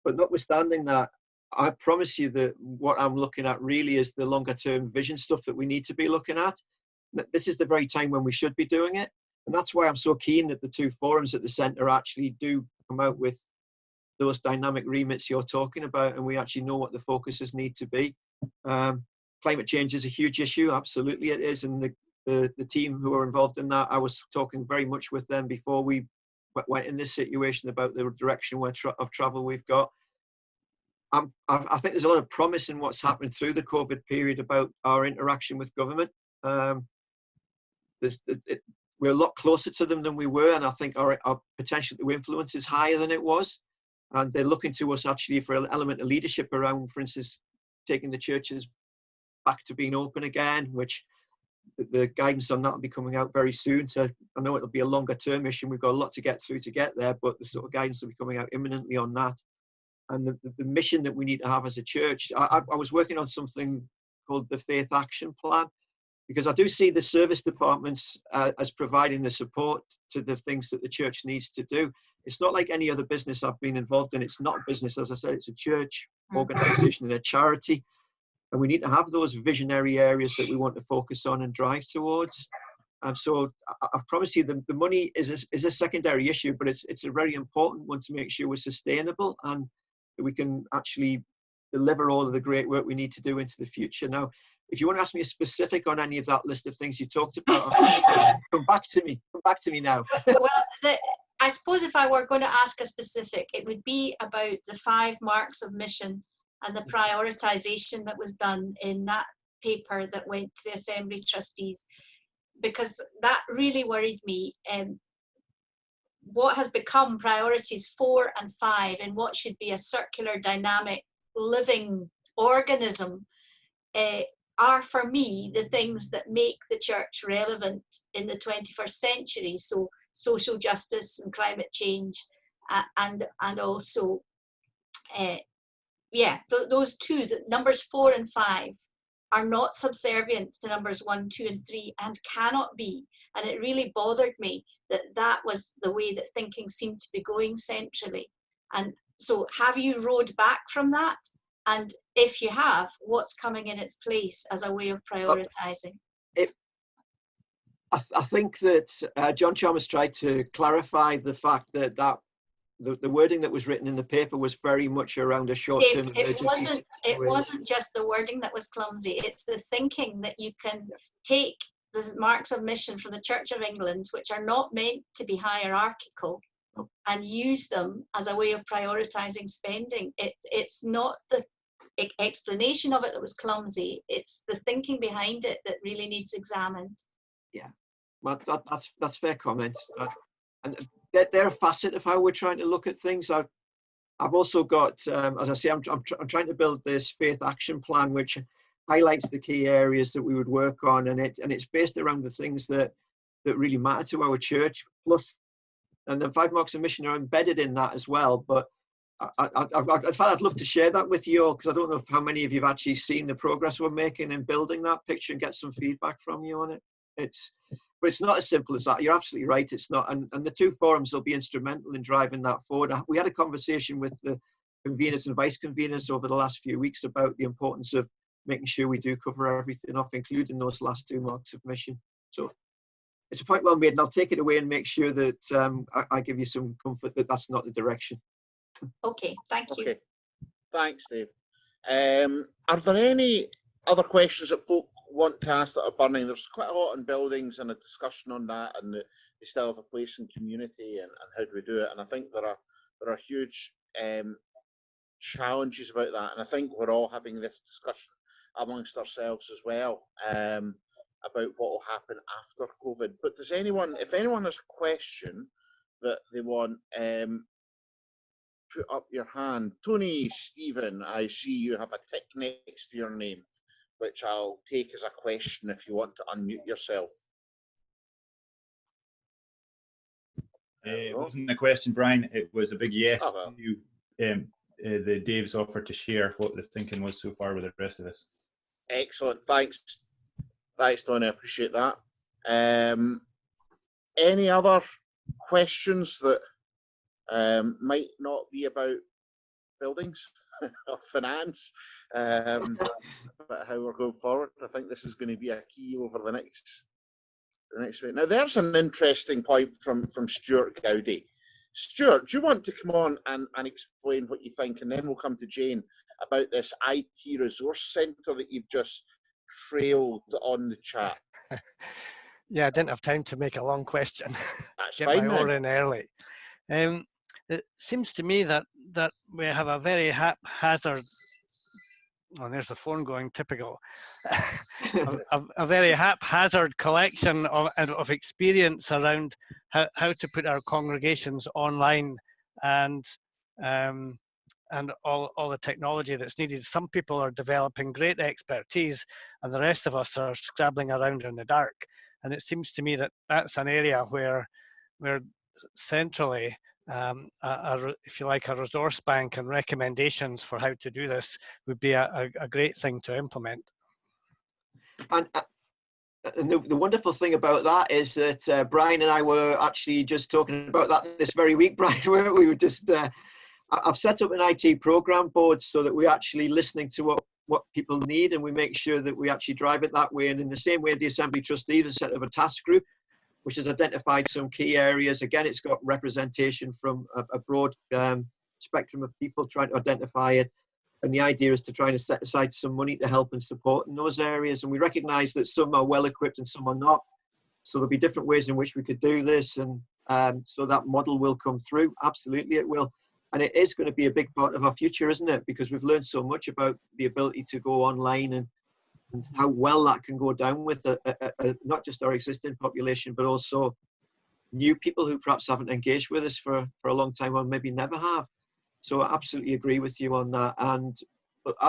But notwithstanding that, I promise you that what I'm looking at really is the longer term vision stuff that we need to be looking at. This is the very time when we should be doing it. And that's why I'm so keen that the two forums at the centre actually do come out with those dynamic remits you're talking about, and we actually know what the focuses need to be. Climate change is a huge issue, absolutely it is, and the team who are involved in that, I was talking very much with them before we went in this situation about the direction of travel we've got. I think there's a lot of promise in what's happened through the COVID period about our interaction with government. We're a lot closer to them than we were, and I think our potential to influence is higher than it was. And they're looking to us actually for an element of leadership around, for instance, taking the churches back to being open again, which the guidance on that will be coming out very soon. So I know it'll be a longer term issue. We've got a lot to get through to get there, but the sort of guidance will be coming out imminently on that. And the mission that we need to have as a church. I was working on something called the Faith Action Plan, because I do see the service departments as providing the support to the things that the church needs to do. It's not like any other business I've been involved in. It's not a business, as I said, it's a church organization and a charity. And we need to have those visionary areas that we want to focus on and drive towards. And so I promise you the money is a secondary issue, but it's a very important one to make sure we're sustainable and that we can actually deliver all of the great work we need to do into the future. Now, if you want to ask me a specific on any of that list of things you talked about, come back to me now. Well, I suppose if I were going to ask a specific, it would be about the 5 marks of mission and the prioritization that was done in that paper that went to the Assembly trustees, because that really worried me. What has become priorities 4 and 5 in what should be a circular, dynamic, living organism are for me the things that make the church relevant in the 21st century. So social justice and climate change, and also those two, the numbers 4 and 5 are not subservient to numbers 1, 2 and 3, and cannot be. And it really bothered me that was the way that thinking seemed to be going centrally. And so have you rowed back from that? And if you have, what's coming in its place as a way of prioritizing? I think that John Chalmers tried to clarify the fact that the wording that was written in the paper was very much around a short-term emergency situation. It wasn't just the wording that was clumsy. It's the thinking that you can take the marks of mission from the Church of England, which are not meant to be hierarchical, and use them as a way of prioritizing spending. It's not the explanation of it that was clumsy. It's the thinking behind it that really needs examined. Yeah, well, that's fair comment. And they're a facet of how we're trying to look at things. I've also got, as I say, I'm trying to build this faith action plan, which highlights the key areas that we would work on, and it's based around the things that really matter to our church. Plus, and the 5 marks of mission are embedded in that as well. But in fact, I'd love to share that with you all, because I don't know how many of you've actually seen the progress we're making in building that picture and get some feedback from you on it. But it's not as simple as that. You're absolutely right. It's not. And the 2 forums will be instrumental in driving that forward. We had a conversation with the conveners and vice conveners over the last few weeks about the importance of making sure we do cover everything off, including those last 2 marks of mission. So it's a point well made, and I'll take it away and make sure that I give you some comfort that that's not the direction. Okay, thank you. Okay, thanks, Dave. Are there any other questions that folk want to ask that are burning? There's quite a lot on buildings and a discussion on that, and they still have a place in community, and how do we do it? And I think there are huge challenges about that, and I think we're all having this discussion amongst ourselves as well, about what will happen after COVID. But does anyone, if anyone has a question that they want, put up your hand. Tony, Stephen, I see you have a tick next to your name, which I'll take as a question if you want to unmute yourself. It wasn't a question, Brian. It was a big yes. Oh, well. The Dave's offer to share what the thinking was so far with the rest of us. Excellent. Thanks, Tony. I appreciate that. Any other questions that might not be about buildings or finance, but how we're going forward? I think this is going to be a key over the next week. Now, there's an interesting point from Stuart Gowdy. Stuart, do you want to come on and explain what you think, and then we'll come to Jane about this IT resource centre that you've just trailed on the chat? Yeah, I didn't have time to make a long question. That's Get fine, my oar in early. It seems to me that we have a very haphazard. Oh, there's the phone going, typical. a very haphazard collection of experience around how to put our congregations online, and all the technology that's needed. Some people are developing great expertise, and the rest of us are scrabbling around in the dark. And it seems to me that that's an area where centrally, if you like, a resource bank and recommendations for how to do this would be a great thing to implement. And the wonderful thing about that is that Brian and I were actually just talking about that this very week, Brian, where we were just, I've set up an IT program board so that we're actually listening to what people need, and we make sure that we actually drive it that way. And in the same way, the Assembly Trustees have set up a task group which has identified some key areas. Again, it's got representation from a broad spectrum of people trying to identify it. And the idea is to try to set aside some money to help and support in those areas. And we recognize that some are well equipped and some are not. So there'll be different ways in which we could do this. And so that model will come through. Absolutely, it will. And it is going to be a big part of our future, isn't it? Because we've learned so much about the ability to go online and how well that can go down with not just our existing population, but also new people who perhaps haven't engaged with us for a long time or maybe never have. So I absolutely agree with you on that. And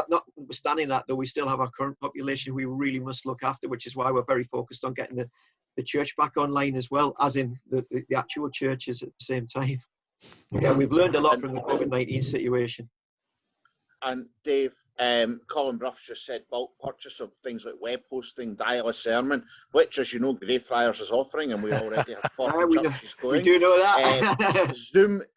notwithstanding that, though, we still have our current population we really must look after, which is why we're very focused on getting the church back online as well, as in the actual churches at the same time. Yeah, we've learned a lot from the COVID-19 situation. And Dave, Colin Bruff just said bulk purchase of things like web hosting, dial-a sermon, which, as you know, Greyfriars is offering, and we already have 40 churches going. We do know that.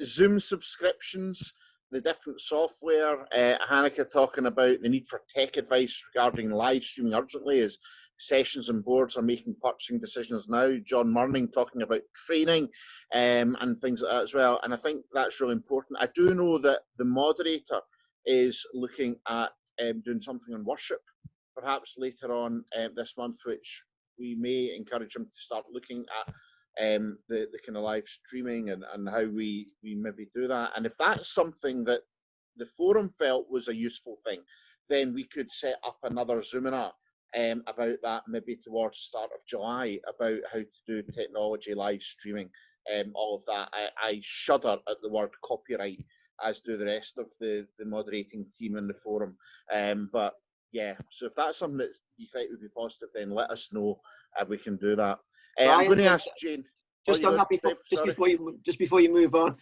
Zoom subscriptions, the different software. Hanneke talking about the need for tech advice regarding live streaming urgently as sessions and boards are making purchasing decisions now. John Murning talking about training and things like that as well. And I think that's really important. I do know that the moderator is looking at doing something on worship, perhaps later on this month, which we may encourage him to start looking at the kind of live streaming and how we maybe do that. And if that's something that the forum felt was a useful thing, then we could set up another Zoominar about that maybe towards the start of July, about how to do technology, live streaming, all of that. I shudder at the word copyright, as do the rest of the moderating team in the forum. But yeah, so if that's something that you think would be positive, then let us know and we can do that. I'm going to ask Jane. Just on that, before you move on,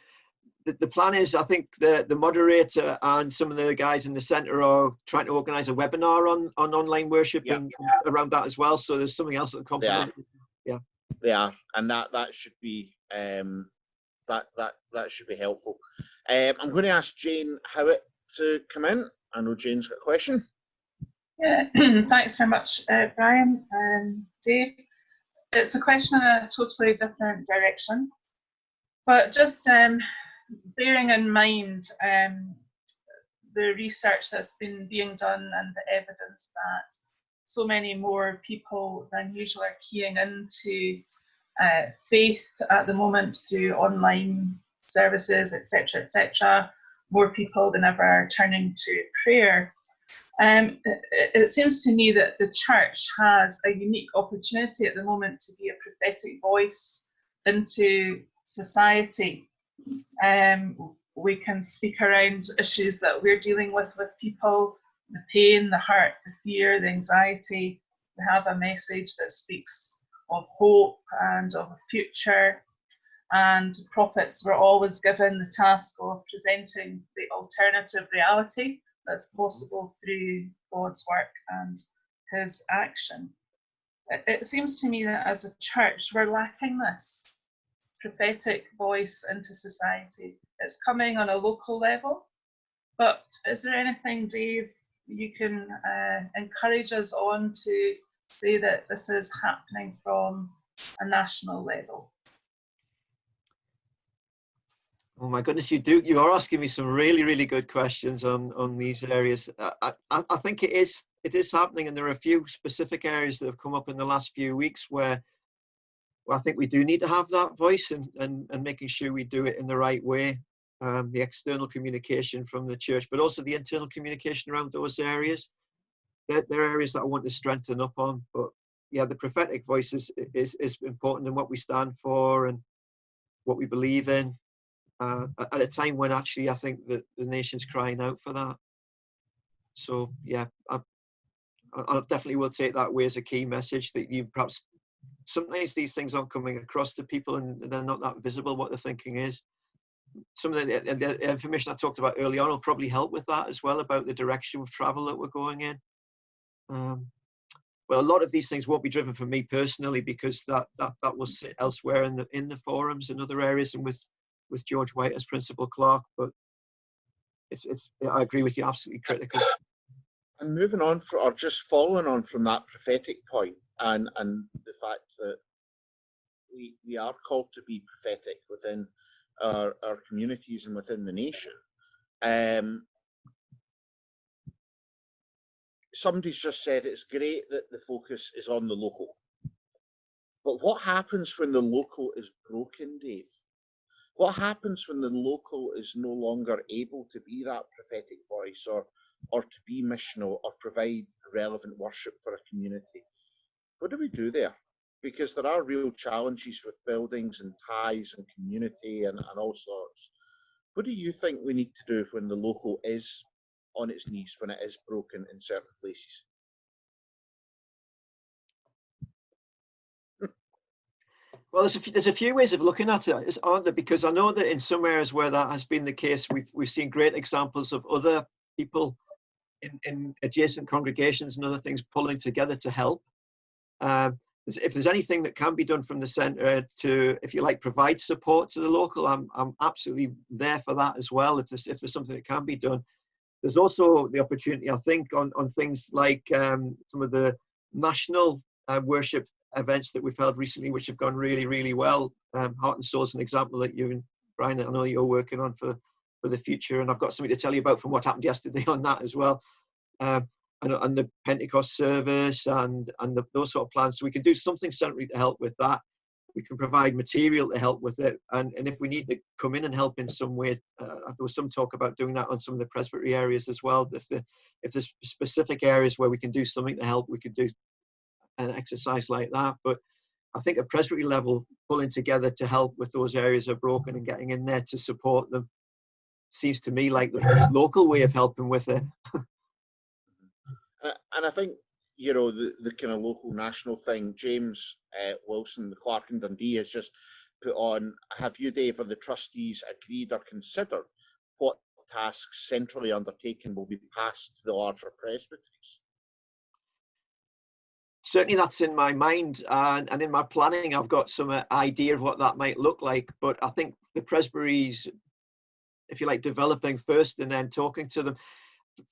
the plan is, I think the moderator and some of the guys in the centre are trying to organise a webinar on online worship and around that as well. So there's something else that complements. Yeah, they are, and that should be that should be helpful. I'm going to ask Jane Howitt to come in. I know Jane's got a question. Yeah, thanks very much, Brian and Dave. it's a question in a totally different direction, but just bearing in mind the research that's been being done and the evidence that so many more people than usual are keying into faith at the moment through online services, etc., etc. More people than ever are turning to prayer. It seems to me that the church has a unique opportunity at the moment to be a prophetic voice into society. We can speak around issues that we're dealing with people, the pain, the hurt, the fear, the anxiety. We have a message that speaks of hope and of a future. And prophets were always given the task of presenting the alternative reality that's possible through God's work and his action. It seems to me that as a church, we're lacking this prophetic voice into society. It's coming on a local level, but is there anything, Dave, you can encourage us on to say that this is happening from a national level? Oh my goodness, you are asking me some really good questions on these areas. I think it is happening, and there are a few specific areas that have come up in the last few weeks where I think we do need to have that voice and making sure we do it in the right way. The external communication from the church, but also the internal communication around those areas. They're areas that I want to strengthen up on. But yeah, the prophetic voice is important in what we stand for and what we believe in. At a time when actually I think that the nation's crying out for that. So yeah, I definitely will take that away as a key message, that you perhaps sometimes these things aren't coming across to people and they're not that visible what the thinking is. Some of the information I talked about early on will probably help with that as well, about the direction of travel that we're going in. Well, a lot of these things won't be driven from me personally, because that will sit elsewhere in the forums and other areas, and with George White as principal clerk. But I agree with you, absolutely critical. And moving on, or just following on from that prophetic point, and the fact that we are called to be prophetic within our communities and within the nation. Somebody's just said it's great that the focus is on the local. But what happens when the local is broken, Dave? What happens when the local is no longer able to be that prophetic voice, or to be missional, or provide relevant worship for a community? What do we do there? Because there are real challenges with buildings and ties and community and all sorts. What do you think we need to do when the local is on its knees, when it is broken in certain places? Well, there's a few ways of looking at it, aren't there? Because I know that in some areas where that has been the case, we've seen great examples of other people in adjacent congregations and other things pulling together to help. If there's anything that can be done from the centre to, if you like, provide support to the local, I'm absolutely there for that as well. If there's something that can be done, there's also the opportunity, I think, on things like some of the national worship events that we've held recently, which have gone really well. Heart and Soul is an example that you and Brian, I know you're working on for the future, and I've got something to tell you about from what happened yesterday on that as well. And the Pentecost service and those sort of plans. So we can do something centrally to help with that. We can provide material to help with it. And if we need to come in and help in some way, there was some talk about doing that on some of the presbytery areas as well. If there's specific areas where we can do something to help, we could do an exercise like that. But I think at presbytery level, pulling together to help with those areas are broken and getting in there to support them seems to me like the most local way of helping with it. And I think, the kind of local national thing, James Wilson, the clerk in Dundee, has just put on, have you, Dave, or the trustees agreed or considered what tasks centrally undertaken will be passed to the larger presbyteries? Certainly that's in my mind, and in my planning I've got some idea of what that might look like. But I think the presbyteries, if you like, developing first and then talking to them.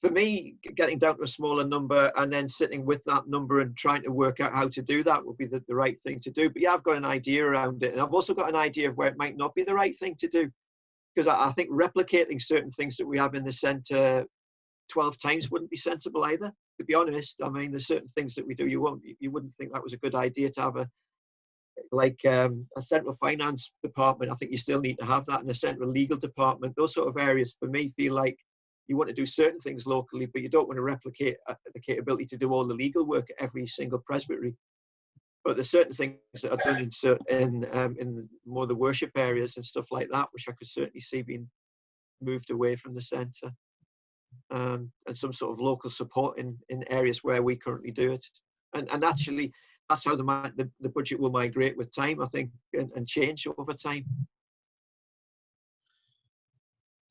for me, getting down to a smaller number and then sitting with that number and trying to work out how to do that would be the right thing to do. But yeah, I've got an idea around it. And I've also got an idea of where it might not be the right thing to do. Because I think replicating certain things that we have in the centre 12 times wouldn't be sensible either, to be honest. I mean, there's certain things that we do, you wouldn't think that was a good idea to have a central finance department. I think you still need to have that, in a central legal department. Those sort of areas, for me, feel like you want to do certain things locally, but you don't want to replicate the capability to do all the legal work at every single presbytery. But there's certain things that are done in more the worship areas and stuff like that, which I could certainly see being moved away from the centre. And some sort of local support in areas where we currently do it. And actually, that's how the budget will migrate with time, I think, and change over time.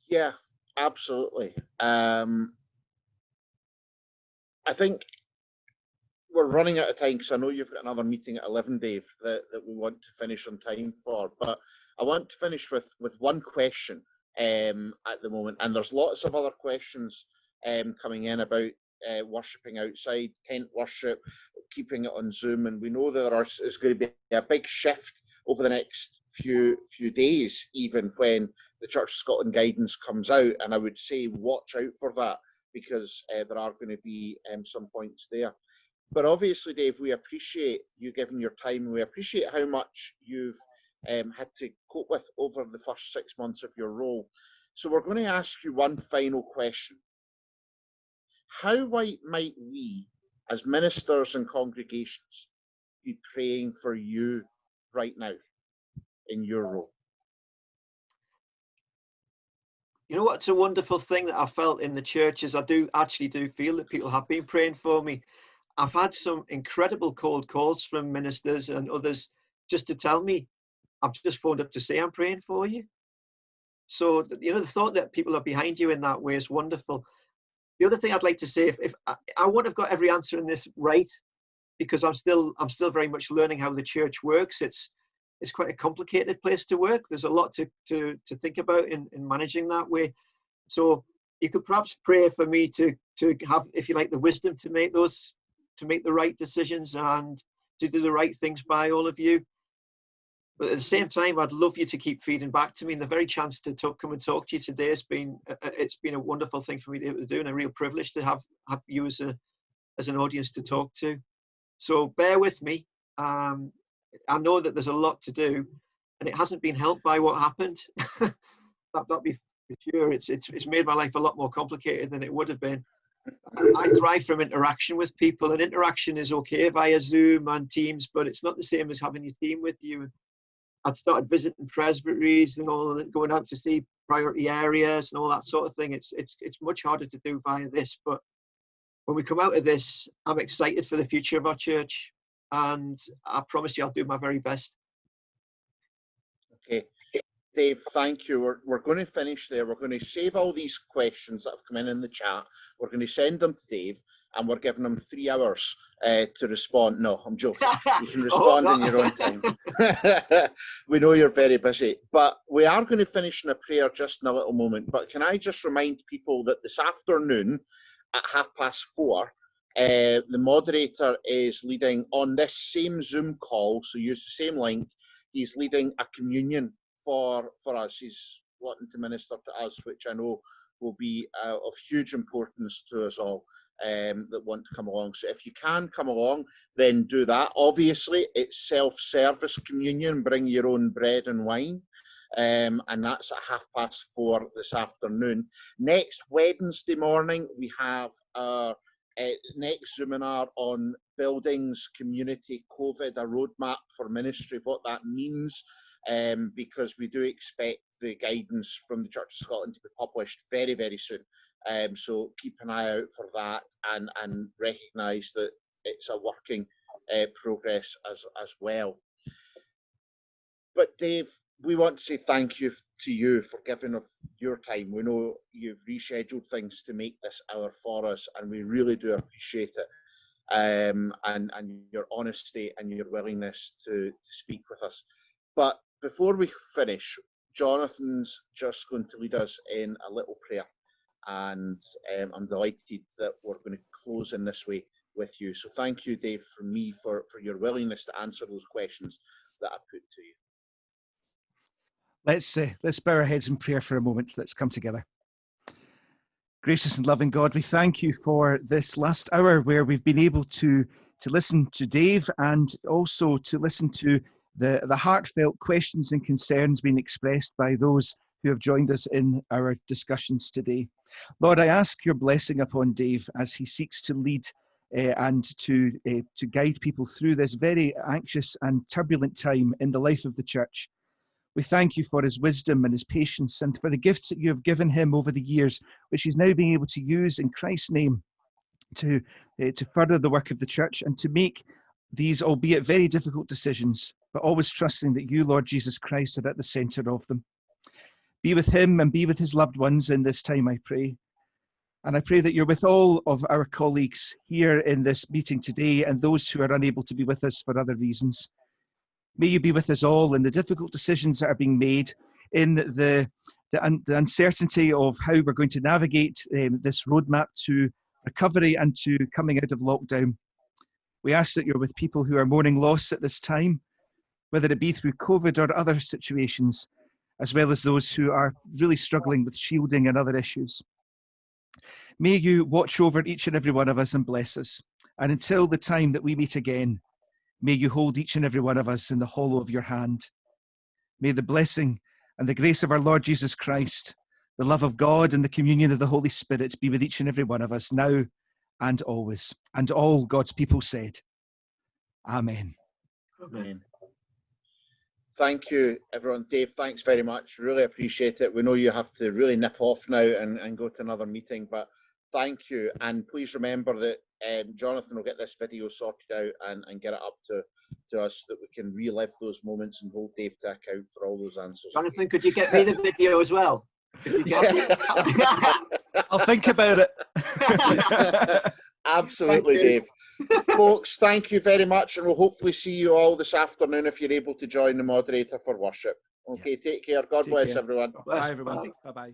Yeah, absolutely. I think we're running out of time because I know you've got another meeting at 11, Dave, that we want to finish on time for. But I want to finish with one question at the moment. And there's lots of other questions coming in about worshipping outside, tent worship, keeping it on Zoom. And we know there is going to be a big shift over the next few days, even when the Church of Scotland guidance comes out. And I would say watch out for that, because there are going to be some points there. But obviously, Dave, we appreciate you giving your time. We appreciate how much you've had to cope with over the first 6 months of your role. So we're going to ask you one final question. How might we, as ministers and congregations, be praying for you right now in your role? You know what's a wonderful thing that I felt in the church is I actually do feel that people have been praying for me. I've had some incredible cold calls from ministers and others just to tell me, I've just phoned up to say I'm praying for you. So, you know, the thought that people are behind you in that way is wonderful. The other thing I'd like to say, if I wouldn't have got every answer in this right, because I'm still very much learning how the church works. It's quite a complicated place to work. There's a lot to think about in managing that way. So you could perhaps pray for me to have, if you like, the wisdom to make the right decisions and to do the right things by all of you. But at the same time, I'd love you to keep feeding back to me. And the very chance to come and talk to you today has been a wonderful thing for me to be able to do, and a real privilege to have you as an audience to talk to. So bear with me. I know that there's a lot to do, and it hasn't been helped by what happened. That'd be for sure. It's made my life a lot more complicated than it would have been. I thrive from interaction with people, and interaction is okay via Zoom and Teams, but it's not the same as having your team with you. I've started visiting presbyteries and all that, going out to see priority areas and all that sort of thing. It's much harder to do via this, but when we come out of this, I'm excited for the future of our church, and I promise you I'll do my very best. Okay. Dave, thank you. We're going to finish there. We're going to save all these questions that have come in the chat. We're going to send them to Dave, and we're giving him 3 hours to respond. No, I'm joking. You can respond in your own time. We know you're very busy. But we are going to finish in a prayer just in a little moment. But can I just remind people that this afternoon at 4:30, the moderator is leading on this same Zoom call, so use the same link. He's leading a communion for us. He's wanting to minister to us, which I know will be of huge importance to us all that want to come along. So if you can come along, then do that. Obviously, it's self-service communion. Bring your own bread and wine. And that's at 4:30 this afternoon. Next Wednesday morning, we have our next seminar on buildings, community, COVID, a roadmap for ministry, what that means, because we do expect the guidance from the Church of Scotland to be published very, very soon. So keep an eye out for that, and recognise that it's a working progress as well. But Dave, we want to say thank you to you for giving of your time. We know you've rescheduled things to make this hour for us, and we really do appreciate it. And your honesty and your willingness to speak with us. But before we finish, Jonathan's just going to lead us in a little prayer. and I'm delighted that we're going to close in this way with you. So thank you, Dave, from me for your willingness to answer those questions that I put to you. Let's bow our heads in prayer for a moment. Let's come together. Gracious and loving God, we thank you for this last hour where we've been able to listen to Dave and also to listen to the heartfelt questions and concerns being expressed by those who have joined us in our discussions today. Lord, I ask your blessing upon Dave as he seeks to lead and to guide people through this very anxious and turbulent time in the life of the church. We thank you for his wisdom and his patience and for the gifts that you have given him over the years, which he's now being able to use in Christ's name to further the work of the church and to make these, albeit very difficult decisions, but always trusting that you, Lord Jesus Christ, are at the center of them. Be with him and be with his loved ones in this time, I pray. And I pray that you're with all of our colleagues here in this meeting today and those who are unable to be with us for other reasons. May you be with us all in the difficult decisions that are being made, in the uncertainty of how we're going to navigate this roadmap to recovery and to coming out of lockdown. We ask that you're with people who are mourning loss at this time, whether it be through COVID or other situations, as well as those who are really struggling with shielding and other issues. May you watch over each and every one of us and bless us. And until the time that we meet again, may you hold each and every one of us in the hollow of your hand. May the blessing and the grace of our Lord Jesus Christ, the love of God and the communion of the Holy Spirit be with each and every one of us now and always. And all God's people said, Amen. Amen. Thank you, everyone. Dave, thanks very much. Really appreciate it. We know you have to really nip off now and go to another meeting, but thank you. And please remember that Jonathan will get this video sorted out and get it up to us so that we can relive those moments and hold Dave to account for all those answers. Jonathan, could you get me the video as well? Could you get I'll think about it. Absolutely, Dave. Folks, thank you very much, and we'll hopefully see you all this afternoon if you're able to join the moderator for worship. Okay, take care. God bless everyone. Bye, everyone. Bye-bye.